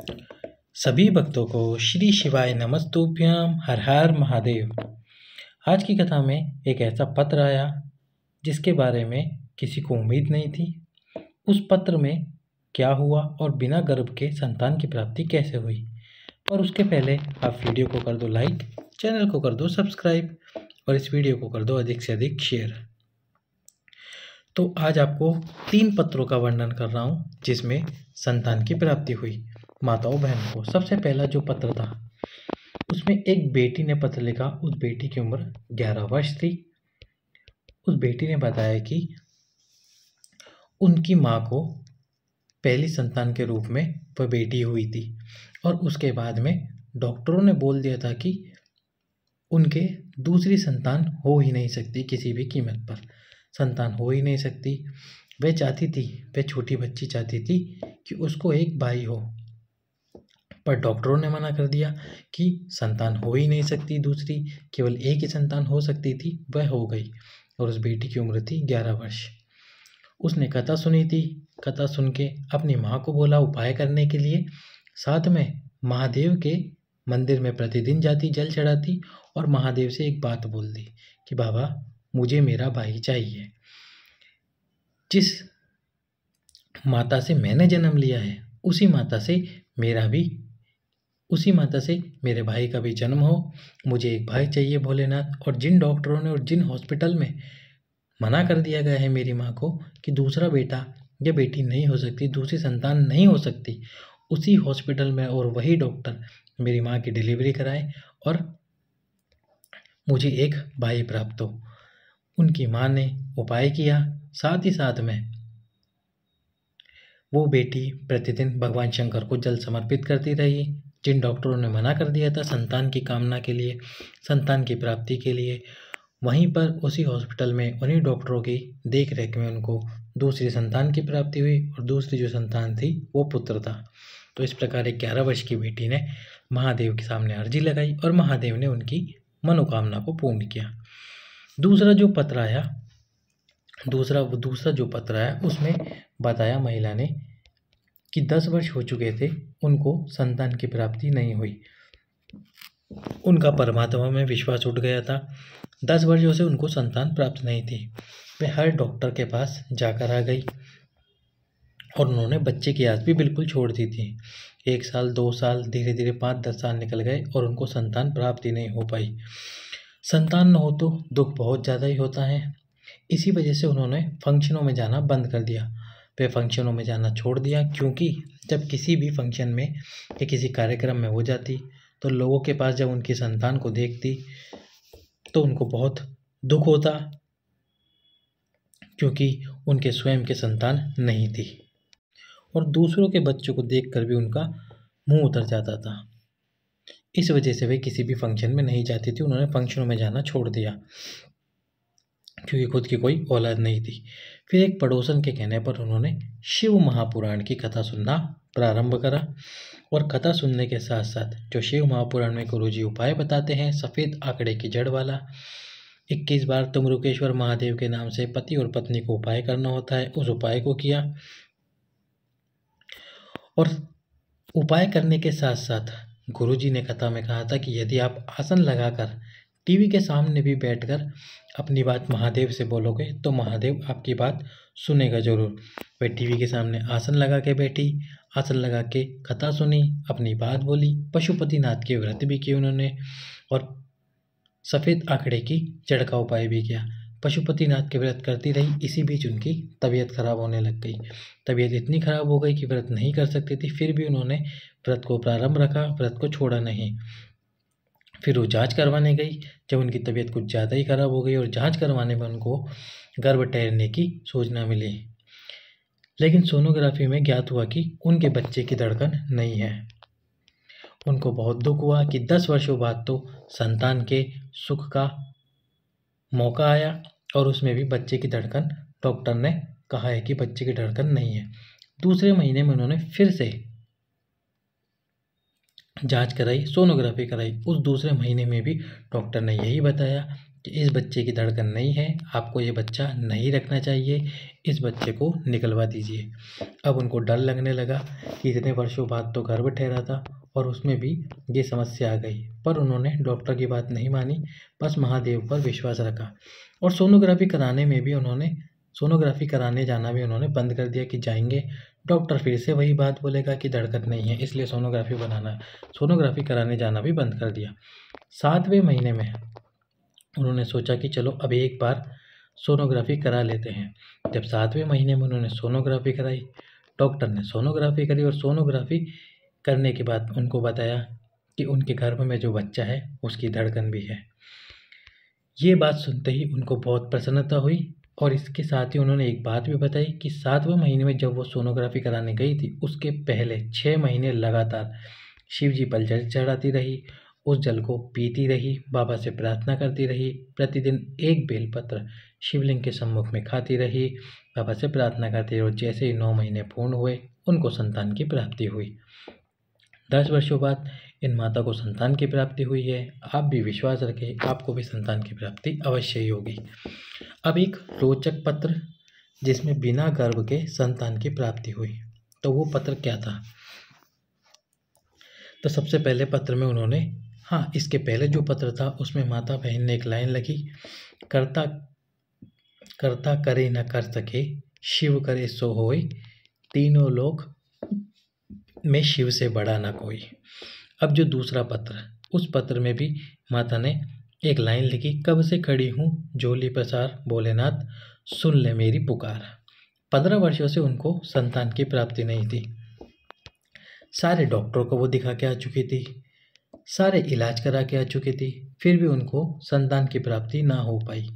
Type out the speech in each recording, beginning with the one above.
सभी भक्तों को श्री शिवाय नमस्तुभ्यम। हर हर महादेव। आज की कथा में एक ऐसा पत्र आया जिसके बारे में किसी को उम्मीद नहीं थी। उस पत्र में क्या हुआ और बिना गर्भ के संतान की प्राप्ति कैसे हुई। पर उसके पहले आप वीडियो को कर दो लाइक, चैनल को कर दो सब्सक्राइब और इस वीडियो को कर दो अधिक से अधिक शेयर। तो आज आपको 3 पत्रों का वर्णन कर रहा हूँ जिसमें संतान की प्राप्ति हुई माताओं बहनों को। सबसे पहला जो पत्र था उसमें एक बेटी ने पत्र लिखा। उस बेटी की उम्र 11 वर्ष थी। उस बेटी ने बताया कि उनकी माँ को पहली संतान के रूप में वह बेटी हुई थी और उसके बाद में डॉक्टरों ने बोल दिया था कि उनके दूसरी संतान हो ही नहीं सकती, किसी भी कीमत पर संतान हो ही नहीं सकती। वह चाहती थी, वह छोटी बच्ची चाहती थी कि उसको एक भाई हो, पर डॉक्टरों ने मना कर दिया कि संतान हो ही नहीं सकती दूसरी, केवल एक ही संतान हो सकती थी, वह हो गई। और उस बेटी की उम्र थी 11 वर्ष। उसने कथा सुनी थी। कथा सुन के अपनी माँ को बोला उपाय करने के लिए। साथ में महादेव के मंदिर में प्रतिदिन जाती, जल चढ़ाती और महादेव से एक बात बोल दी कि बाबा मुझे मेरा भाई चाहिए। जिस माता से मैंने जन्म लिया है उसी माता से मेरे भाई का भी जन्म हो। मुझे एक भाई चाहिए भोलेनाथ। और जिन डॉक्टरों ने और जिन हॉस्पिटल में मना कर दिया गया है मेरी माँ को कि दूसरा बेटा या बेटी नहीं हो सकती, दूसरी संतान नहीं हो सकती, उसी हॉस्पिटल में और वही डॉक्टर मेरी माँ की डिलीवरी कराए और मुझे एक भाई प्राप्त हो। उनकी माँ ने उपाय किया। साथ ही साथ में वो बेटी प्रतिदिन भगवान शंकर को जल समर्पित करती रही। जिन डॉक्टरों ने मना कर दिया था संतान की कामना के लिए, संतान की प्राप्ति के लिए, वहीं पर उसी हॉस्पिटल में उन्हीं डॉक्टरों की देख रेख में उनको दूसरी संतान की प्राप्ति हुई और दूसरी जो संतान थी वो पुत्र था। तो इस प्रकार एक 11 वर्ष की बेटी ने महादेव के सामने अर्जी लगाई और महादेव ने उनकी मनोकामना को पूर्ण किया। दूसरा जो पत्र आया उसमें बताया महिला ने कि 10 वर्ष हो चुके थे, उनको संतान की प्राप्ति नहीं हुई। उनका परमात्मा में विश्वास उठ गया था। 10 वर्षों से उनको संतान प्राप्त नहीं थी। वे हर डॉक्टर के पास जाकर आ गई और उन्होंने बच्चे की आस भी बिल्कुल छोड़ दी थी। 1 साल, 2 साल, धीरे धीरे 5-10 साल निकल गए और उनको संतान प्राप्ति नहीं हो पाई। संतान न हो तो दुख बहुत ज़्यादा ही होता है। इसी वजह से उन्होंने फंक्शनों में जाना बंद कर दिया। वे फंक्शनों में जाना छोड़ दिया क्योंकि जब किसी भी फंक्शन में या किसी कार्यक्रम में वो जाती तो लोगों के पास जब उनकी संतान को देखती तो उनको बहुत दुख होता क्योंकि उनके स्वयं के संतान नहीं थी और दूसरों के बच्चों को देखकर भी उनका मुंह उतर जाता था। इस वजह से वे किसी भी फंक्शन में नहीं जाती थी। उन्होंने फंक्शनों में जाना छोड़ दिया क्योंकि खुद की कोई औलाद नहीं थी। फिर एक पड़ोसन के कहने पर उन्होंने शिव महापुराण की कथा सुनना प्रारंभ करा और कथा सुनने के साथ साथ जो शिव महापुराण में गुरुजी उपाय बताते हैं, सफ़ेद आंकड़े की जड़ वाला 21 बार तमरुकेश्वर महादेव के नाम से पति और पत्नी को उपाय करना होता है, उस उपाय को किया। और उपाय करने के साथ साथ गुरुजी ने कथा में कहा था कि यदि आप आसन लगाकर टीवी के सामने भी बैठकर अपनी बात महादेव से बोलोगे तो महादेव आपकी बात सुनेगा जरूर। वह टीवी के सामने आसन लगा के बैठी, आसन लगा के कथा सुनी, अपनी बात बोली, पशुपतिनाथ के व्रत भी किए उन्होंने और सफ़ेद आंकड़े की जड़ का उपाय भी किया। पशुपतिनाथ के व्रत करती रही। इसी बीच उनकी तबीयत खराब होने लग गई। तबीयत इतनी खराब हो गई कि व्रत नहीं कर सकती थी, फिर भी उन्होंने व्रत को प्रारंभ रखा, व्रत को छोड़ा नहीं। फिर वो जांच करवाने गई। जब उनकी तबीयत कुछ ज़्यादा ही खराब हो गई और जांच करवाने में उनको गर्भ ठहरने की सूचना मिली, लेकिन सोनोग्राफी में ज्ञात हुआ कि उनके बच्चे की धड़कन नहीं है। उनको बहुत दुख हुआ कि 10 वर्षों बाद तो संतान के सुख का मौका आया और उसमें भी बच्चे की धड़कन, डॉक्टर ने कहा है कि बच्चे की धड़कन नहीं है। दूसरे महीने में उन्होंने फिर से जांच कराई, सोनोग्राफी कराई। उस दूसरे महीने में भी डॉक्टर ने यही बताया कि इस बच्चे की धड़कन नहीं है, आपको ये बच्चा नहीं रखना चाहिए, इस बच्चे को निकलवा दीजिए। अब उनको डर लगने लगा कि इतने वर्षों बाद तो गर्भ ठहरा था और उसमें भी ये समस्या आ गई, पर उन्होंने डॉक्टर की बात नहीं मानी, बस महादेव पर विश्वास रखा। और सोनोग्राफी कराने जाना भी उन्होंने बंद कर दिया कि जाएंगे डॉक्टर फिर से वही बात बोलेगा कि धड़कन नहीं है, इसलिए सोनोग्राफी कराने जाना भी बंद कर दिया। 7वें महीने में उन्होंने सोचा कि चलो अब एक बार सोनोग्राफी करा लेते हैं। जब 7वें महीने में उन्होंने सोनोग्राफी कराई, डॉक्टर ने सोनोग्राफी करी और सोनोग्राफी करने के बाद उनको बताया कि उनके गर्भ में जो बच्चा है उसकी धड़कन भी है। ये बात सुनते ही उनको बहुत प्रसन्नता हुई और इसके साथ ही उन्होंने एक बात भी बताई कि 7वें महीने में जब वो सोनोग्राफी कराने गई थी, उसके पहले 6 महीने लगातार शिव जी पर जल चढ़ाती रही, उस जल को पीती रही, बाबा से प्रार्थना करती रही, प्रतिदिन एक बेलपत्र शिवलिंग के सम्मुख में खाती रही, बाबा से प्रार्थना करती रही और जैसे ही 9 महीने पूर्ण हुए उनको संतान की प्राप्ति हुई। 10 वर्षों बाद इन माता को संतान की प्राप्ति हुई है। आप भी विश्वास रखें, आपको भी संतान की प्राप्ति अवश्य ही होगी। अब एक रोचक पत्र जिसमें बिना गर्भ के संतान की प्राप्ति हुई, तो वो पत्र क्या था? तो सबसे पहले पत्र में उन्होंने, इसके पहले जो पत्र था उसमें माता बहन ने एक लाइन लिखी, करता करे न कर सके, शिव करे सो होय, तीनों लोक में शिव से बड़ा ना कोई। अब जो दूसरा पत्र, उस पत्र में भी माता ने एक लाइन लिखी, कब से खड़ी हूँ झोली पसार भोलेनाथ, सुन ले मेरी पुकार। 15 वर्षों से उनको संतान की प्राप्ति नहीं थी। सारे डॉक्टरों को वो दिखा के आ चुकी थी, सारे इलाज करा के आ चुकी थी, फिर भी उनको संतान की प्राप्ति ना हो पाई।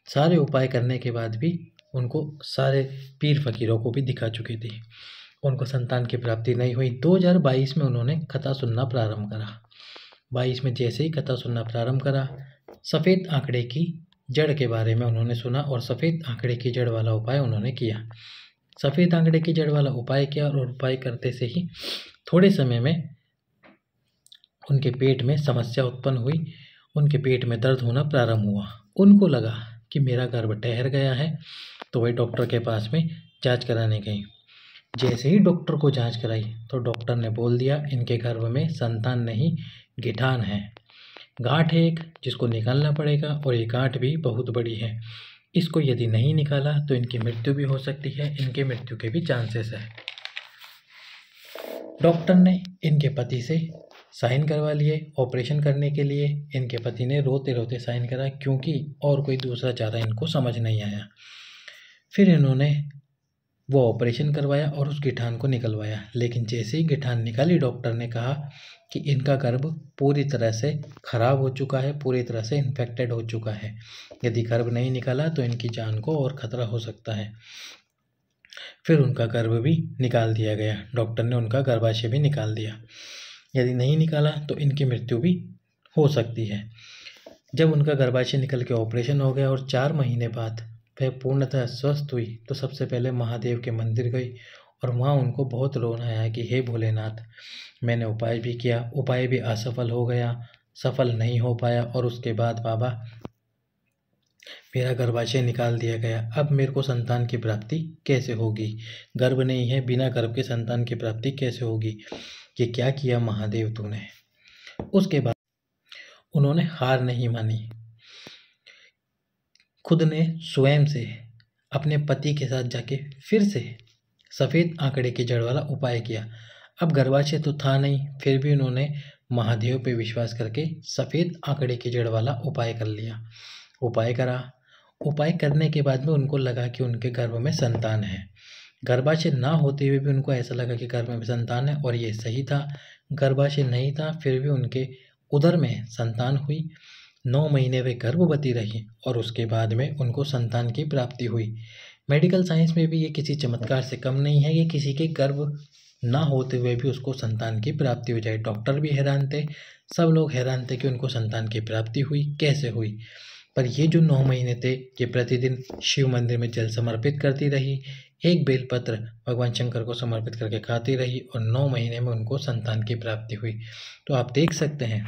सारे उपाय करने के बाद भी उनको सारे पीर फकीरों को भी दिखा चुकी थी, उनको संतान की प्राप्ति नहीं हुई। 2022 में उन्होंने कथा सुनना प्रारंभ करा। 22 में जैसे ही कथा सुनना प्रारंभ करा, सफ़ेद आंकड़े की जड़ के बारे में उन्होंने सुना और सफ़ेद आंकड़े की जड़ वाला उपाय उन्होंने किया। सफ़ेद आंकड़े की जड़ वाला उपाय किया और उपाय करते से ही थोड़े समय में उनके पेट में समस्या उत्पन्न हुई, उनके पेट में दर्द होना प्रारंभ हुआ। उनको लगा कि मेरा गर्भ ठहर गया है, तो वही डॉक्टर के पास में जांच कराने गई। जैसे ही डॉक्टर को जांच कराई तो डॉक्टर ने बोल दिया, इनके गर्भ में संतान नहीं गिठान है, गांठ है एक जिसको निकालना पड़ेगा और ये गांठ भी बहुत बड़ी है, इसको यदि नहीं निकाला तो इनकी मृत्यु भी हो सकती है, इनके मृत्यु के भी चांसेस है। डॉक्टर ने इनके पति से साइन करवा लिए ऑपरेशन करने के लिए। इनके पति ने रोते रोते साइन करा, क्योंकि और कोई दूसरा चारा इनको समझ नहीं आया। फिर इन्होंने वो ऑपरेशन करवाया और उस गिठान को निकलवाया, लेकिन जैसे ही गिठान निकाली डॉक्टर ने कहा कि इनका गर्भ पूरी तरह से ख़राब हो चुका है, पूरी तरह से इन्फेक्टेड हो चुका है, यदि गर्भ नहीं निकाला तो इनकी जान को और ख़तरा हो सकता है। फिर उनका गर्भ भी निकाल दिया गया, डॉक्टर ने उनका गर्भाशय भी निकाल दिया। यदि नहीं निकाला तो इनकी मृत्यु भी हो सकती है। जब उनका गर्भाशय निकल के ऑपरेशन हो गया और 4 महीने बाद वह पूर्णतः स्वस्थ हुई, तो सबसे पहले महादेव के मंदिर गई और वहाँ उनको बहुत रोना आया कि हे भोलेनाथ, मैंने उपाय भी किया, उपाय भी असफल हो गया, सफल नहीं हो पाया, और उसके बाद बाबा मेरा गर्भाशय निकाल दिया गया, अब मेरे को संतान की प्राप्ति कैसे होगी? गर्भ नहीं है, बिना गर्भ के संतान की प्राप्ति कैसे होगी? ये क्या किया महादेव तूने? उसके बाद उन्होंने हार नहीं मानी, खुद ने स्वयं से अपने पति के साथ जाके फिर से सफ़ेद आंकड़े की जड़ वाला उपाय किया। अब गर्भाशय तो था नहीं, फिर भी उन्होंने महादेव पे विश्वास करके सफ़ेद आंकड़े की जड़ वाला उपाय कर लिया। उपाय करा, उपाय करने के बाद में उनको लगा कि उनके गर्भ में संतान है। गर्भाशय ना होते हुए भी उनको ऐसा लगा कि गर्भ में संतान है, और ये सही था, गर्भाशय नहीं था, फिर भी उनके उदर में संतान हुई। 9 महीने वे गर्भवती रही और उसके बाद में उनको संतान की प्राप्ति हुई। मेडिकल साइंस में भी ये किसी चमत्कार से कम नहीं है कि किसी के गर्भ ना होते हुए भी उसको संतान की प्राप्ति हो जाए। डॉक्टर भी हैरान थे, सब लोग हैरान थे कि उनको संतान की प्राप्ति हुई, कैसे हुई। पर ये जो 9 महीने थे, ये प्रतिदिन शिव मंदिर में जल समर्पित करती रही, एक बेलपत्र भगवान शंकर को समर्पित करके खाती रही और 9 महीने में उनको संतान की प्राप्ति हुई। तो आप देख सकते हैं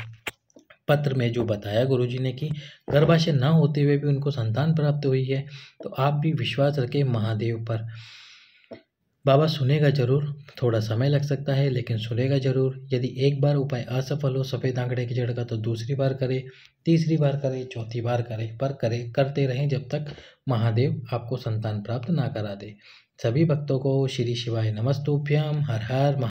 पत्र में जो बताया गुरुजी ने कि गर्भाशय ना होते हुए भी उनको संतान प्राप्त हुई है, तो आप भी विश्वास रखें महादेव पर। बाबा सुनेगा जरूर, थोड़ा समय लग सकता है लेकिन सुनेगा जरूर। यदि एक बार उपाय असफल हो सफ़ेद आंकड़े की जड़ का, तो दूसरी बार करें, तीसरी बार करें, चौथी बार करें, पर करें करते रहें जब तक महादेव आपको संतान प्राप्त ना करा दे। सभी भक्तों को श्री शिवाय नमस्तुभ्यम। हर हर